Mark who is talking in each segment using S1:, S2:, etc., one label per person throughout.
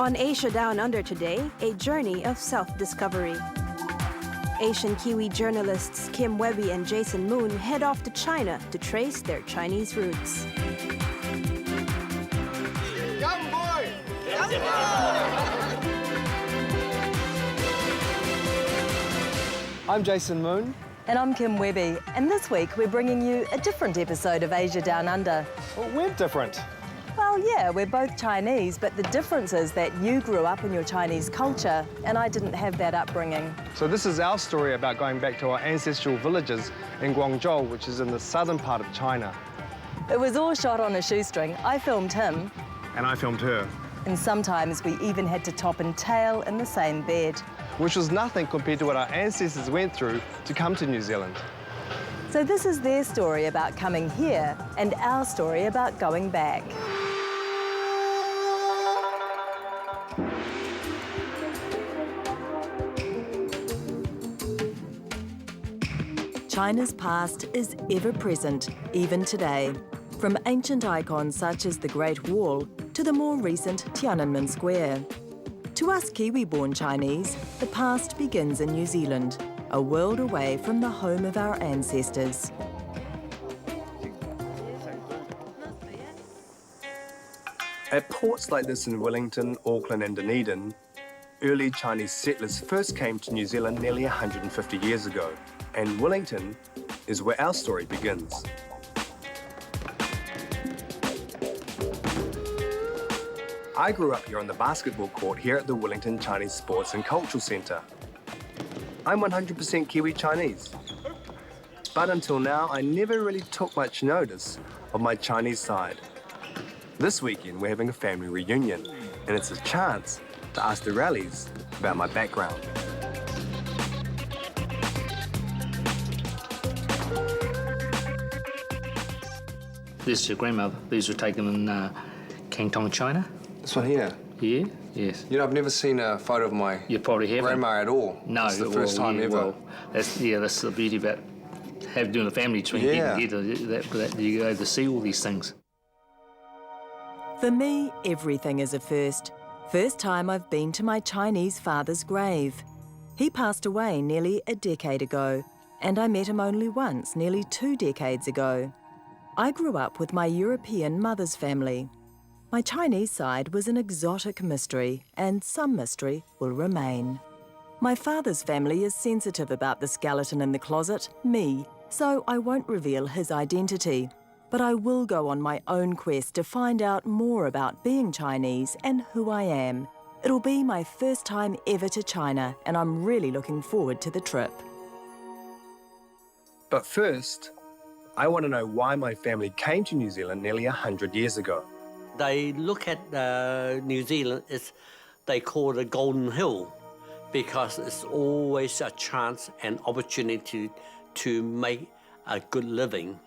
S1: On Asia Down Under today, a journey of self-discovery. Asian Kiwi journalists Kim Webby and Jason Moon head off to China to trace their Chinese roots.
S2: Young boy! Young boy!
S3: I'm Jason Moon.
S4: And I'm Kim Webby, and this week we're bringing you a different episode of Asia Down Under.
S3: Well, we're different.
S4: Well, yeah, we're both Chinese, but the difference is that you grew up in your Chinese culture, and I didn't have that upbringing.
S3: So this is our story about going back to our ancestral villages in Guangzhou, which is in the southern part of China.
S4: It was all shot on a shoestring. I filmed him.
S3: And I filmed her.
S4: And sometimes we even had to top and tail in the same bed.
S3: Which was nothing compared to what our ancestors went through to come to New Zealand.
S4: So this is their story about coming here and our story about going back. China's past is ever present, even today. From ancient icons such as the Great Wall to the more recent Tiananmen Square. To us Kiwi-born Chinese, the past begins in New Zealand, a world away from the home of our ancestors.
S5: At ports like this in Wellington, Auckland and Dunedin, early Chinese settlers first came to New Zealand nearly 150 years ago. And Wellington is where our story begins. I grew up here on the basketball court here at the Wellington Chinese Sports and Cultural Centre. I'm 100% Kiwi Chinese. But until now, I never really took much notice of my Chinese side. This weekend, we're having a family reunion, and it's a chance to ask the Rallies about my background.
S6: This is your grandmother. These were taken in Canton, China.
S3: This one here?
S6: Yeah, yes.
S3: You know, I've never seen a photo of my
S6: You probably haven't.
S3: grandma at all.
S6: No.
S3: It's the first time ever.
S6: Well, that's the beauty about doing a family tree.
S3: Yeah.
S6: That you go to see all these things.
S4: For me, everything is a first. First time I've been to my Chinese father's grave. He passed away nearly a decade ago, and I met him only once, nearly 2 decades ago. I grew up with my European mother's family. My Chinese side was an exotic mystery, and some mystery will remain. My father's family is sensitive about the skeleton in the closet, me, so I won't reveal his identity. But I will go on my own quest to find out more about being Chinese and who I am. It'll be my first time ever to China, and I'm really looking forward to the trip.
S5: But first, I want to know why my family came to New Zealand nearly 100 years ago.
S7: They look at New Zealand as they call it a golden hill because it's always a chance and opportunity to make a good living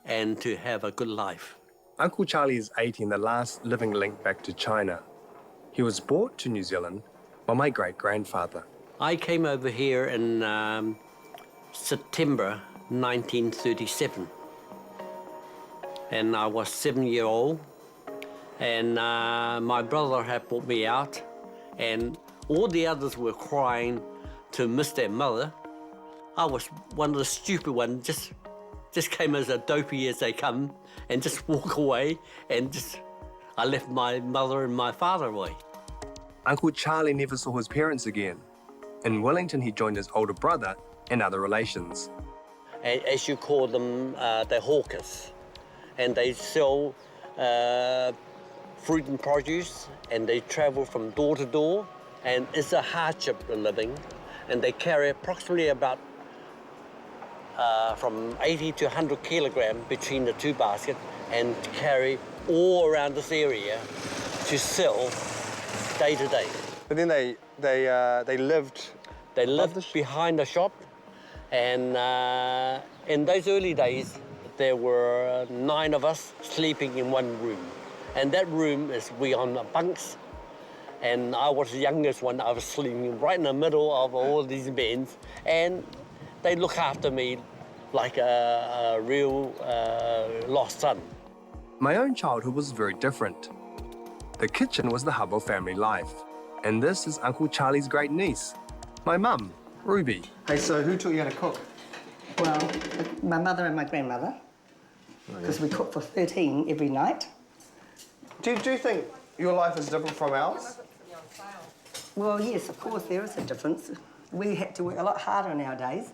S7: and to have a good life.
S5: Uncle Charlie is 80 and the last living link back to China. He was brought to New Zealand by my great-grandfather.
S7: I came over here in September 1937. And I was 7-year-old. And my brother had brought me out, and all the others were crying to miss their mother. I was one of the stupid ones, just came as a dopey as they come, and just walk away, and I left my mother and my father away.
S5: Uncle Charlie never saw his parents again. In Wellington, he joined his older brother and other relations.
S7: And as you call them, they're hawkers, and they sell fruit and produce, and they travel from door to door, and it's a hardship living, and they carry approximately about from 80 to 100 kilograms between the 2 baskets, and carry all around this area to sell day to day.
S3: But then they lived...
S7: They lived behind the shop, and in those early days, there were 9 of us sleeping in one room. And that room is we on the bunks, and I was the youngest one. I was sleeping right in the middle of all these men, and they look after me like a real lost son.
S5: My own childhood was very different. The kitchen was the hub of family life. And this is Uncle Charlie's great niece, my mum, Ruby.
S3: Hey, so who taught you how to cook?
S8: Well, my mother and my grandmother, because we cook for 13 every night.
S3: Do you think your life is different from ours?
S8: Well, yes, of course, there is a difference. We had to work a lot harder nowadays.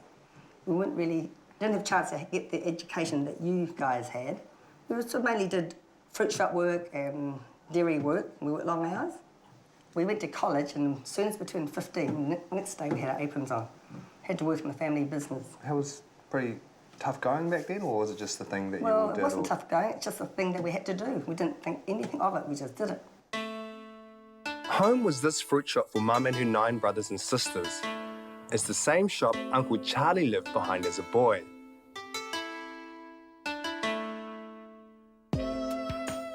S8: We didn't have a chance to get the education that you guys had. We mainly did fruit shop work and dairy work. We worked long hours. We went to college, and as soon as between 15, next day we had our aprons on. Had to work in the family business.
S3: It was pretty tough going back then, or was it just the thing that you
S8: Well,
S3: all did?
S8: it wasn't tough going, it's just a thing that we had to do. We didn't think anything of it, we just did it.
S5: Home was this fruit shop for Mum and her 9 brothers and sisters. It's the same shop Uncle Charlie lived behind as a boy.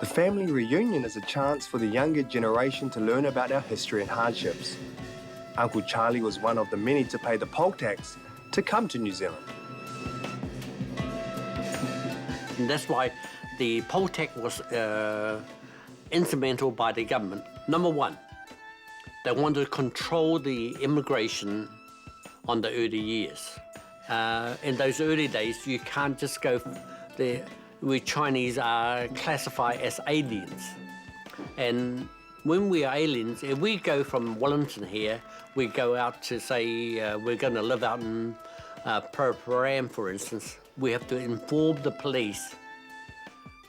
S5: The family reunion is a chance for the younger generation to learn about our history and hardships. Uncle Charlie was one of the many to pay the poll tax to come to New Zealand.
S7: And that's why the poll tax was instrumental by the government. Number one, they wanted to control the immigration on the early years. In those early days, you can't just go we Chinese are classified as aliens. And when we are aliens, if we go from Wellington here, we go out to say we're going to live out in Paraparaumu, for instance, we have to inform the police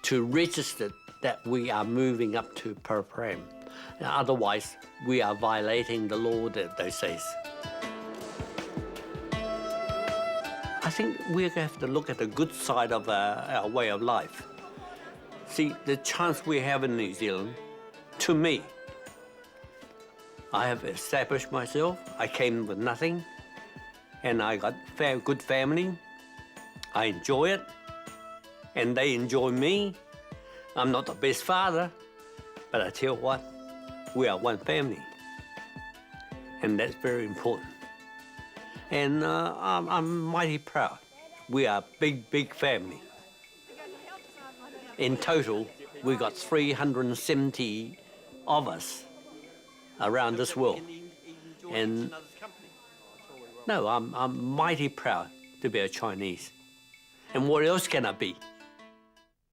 S7: to register that we are moving up to Paraparaumu. Otherwise, we are violating the law those days. I think we have to look at the good side of our way of life. See, the chance we have in New Zealand, to me, I have established myself. I came with nothing, and I got good family. I enjoy it, and they enjoy me. I'm not the best father, but I tell you what, we are one family, and that's very important. And I'm mighty proud. We are a big family. In total, we got 370 of us around this world. And no, I'm mighty proud to be a Chinese. And what else can I be?